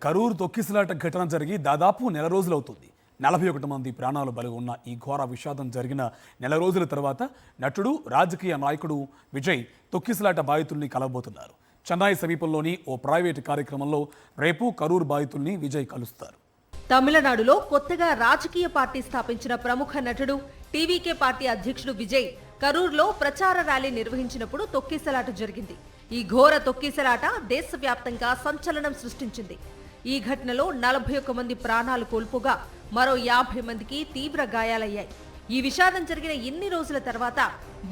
కరూరు తొక్కిసలాట ఘటన జరిగి దాదాపు నెల రోజులవుతుంది. 41 మంది ప్రాణాలు బలి ఉన్న ఈ ఘోర విషాదం జరిగిన నెల రోజుల తర్వాత నటుడు, రాజకీయ నాయకుడు విజయ్ తొక్కిసలాట బాధితుల్ని కలవబోతున్నారు. చెన్నై సమీపంలోని ఓ ప్రైవేటు కార్యక్రమంలో రేపు కరూరు బాధితుల్ని విజయ్ కలుస్తారు. తమిళనాడులో కొత్తగా రాజకీయ పార్టీ స్థాపించిన ప్రముఖ నటుడు, టీవీకే పార్టీ అధ్యక్షుడు విజయ్ కరూరులో ప్రచార ర్యాలీ నిర్వహించినప్పుడు తొక్కిసలాట జరిగింది. ఈ ఘోర తొక్కిసలాట దేశవ్యాప్తంగా సంచలనం సృష్టించింది. ఈ ఘటనలో 41 మంది ప్రాణాలు కోల్పోగా మరో 50 మందికి తీవ్ర గాయాలయ్యాయి. ఈ విషాదం జరిగిన ఇన్ని రోజుల తర్వాత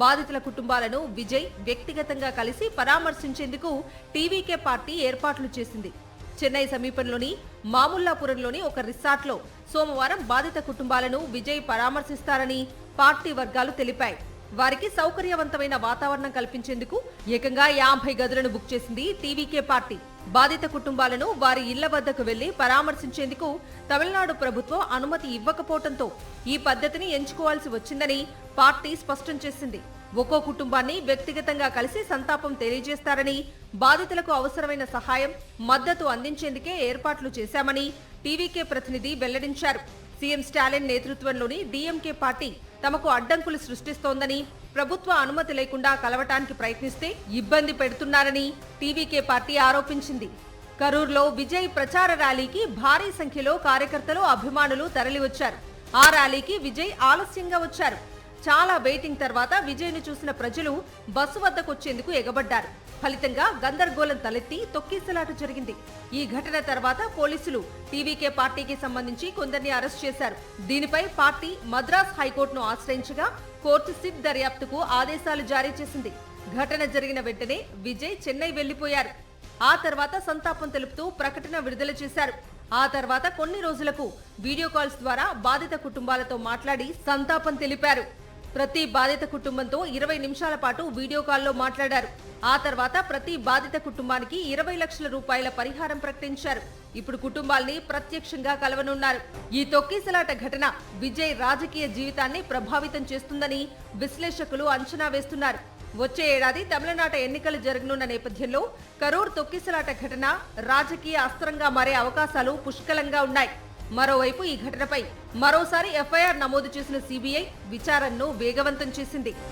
బాధితుల కుటుంబాలను విజయ్ వ్యక్తిగతంగా కలిసి పరామర్శించేందుకు టీవీకే పార్టీ ఏర్పాట్లు చేసింది. చెన్నై సమీపంలోని మాముల్లాపురంలోని ఒక రిసార్ట్లో సోమవారం బాధిత కుటుంబాలను విజయ్ పరామర్శిస్తారని పార్టీ వర్గాలు తెలిపాయి. వారికి సౌకర్యవంతమైన వాతావరణం కల్పించేందుకు ఏకంగా 50 గదులను బుక్ చేసింది టీవీకే పార్టీ. బాధిత కుటుంబాలను వారి ఇళ్ల వద్దకు వెళ్లి పరామర్శించేందుకు తమిళనాడు ప్రభుత్వం అనుమతి ఇవ్వకపోవడంతో ఈ పద్ధతిని ఎంచుకోవాల్సి వచ్చిందని పార్టీ స్పష్టం చేసింది. ఒక్కో కుటుంబాన్ని వ్యక్తిగతంగా కలిసి సంతాపం తెలియజేస్తారని, బాధితులకు అవసరమైన సహాయం, మద్దతు అందించేందుకే ఏర్పాట్లు చేశామని టీవీకే ప్రతినిధి వెల్లడించారు. సీఎం స్టాలిన్ నేతృత్వంలోని డీఎంకే పార్టీ తమకు అడ్డంకులు సృష్టిస్తోందని, ప్రభుత్వ అనుమతి లేకుండా కలవటానికి ప్రయత్నిస్తే ఇబ్బంది పెడుతున్నారని టీవీకే పార్టీ ఆరోపించింది. కరూరులో విజయ్ ప్రచార ర్యాలీకి భారీ సంఖ్యలో కార్యకర్తలు, అభిమానులు తరలివచ్చారు. ఆ ర్యాలీకి విజయ్ ఆలస్యంగా వచ్చారు. చాలా వెయిటింగ్ తర్వాత విజయ్ను చూసిన ప్రజలు బస్సు వద్దకొచ్చేందుకు ఎగబడ్డారు. ఫలితంగా గందరగోళం తలెత్తి తొక్కిసలాట జరిగింది. ఈ ఘటన తర్వాత పోలీసులు టీవీకే పార్టీకి సంబంధించి కొందరిని అరెస్ట్ చేశారు. దీనిపై పార్టీ మద్రాస్ హైకోర్టును ఆశ్రయించగా కోర్టు సిట్ దర్యాప్తుకు ఆదేశాలు జారీ చేసింది. ఘటన జరిగిన వెంటనే విజయ్ చెన్నై వెళ్లిపోయారు. ఆ తర్వాత సంతాపం తెలుపుతూ ప్రకటన విడుదల చేశారు. ఆ తర్వాత కొన్ని రోజులకు వీడియో కాల్స్ ద్వారా బాధిత కుటుంబాలతో మాట్లాడి సంతాపం తెలిపారు. ప్రతి బాధిత కుటుంబంతో 20 నిమిషాల పాటు వీడియో కాల్లో మాట్లాడారు. ఆ తర్వాత ప్రతి బాధిత కుటుంబానికి 20 లక్షల రూపాయల పరిహారం ప్రకటించారు. ఇప్పుడు కుటుంబాల్ని ప్రత్యక్షంగా కలవనున్నారు. ఈ తొక్కిసలాట ఘటన విజయ్ రాజకీయ జీవితాన్ని ప్రభావితం చేస్తుందని విశ్లేషకులు అంచనా వేస్తున్నారు. వచ్చే ఏడాది తమిళనాడు ఎన్నికలు జరగనున్న నేపథ్యంలో కరూర్ తొక్కిసలాట ఘటన రాజకీయ అస్త్రంగా మారే అవకాశాలు పుష్కలంగా ఉన్నాయి. మరోవైపు ఈ ఘటనపై మరోసారి ఎఫ్ఐఆర్ నమోదు చేసిన సిబిఐ విచారణను వేగవంతం చేసింది.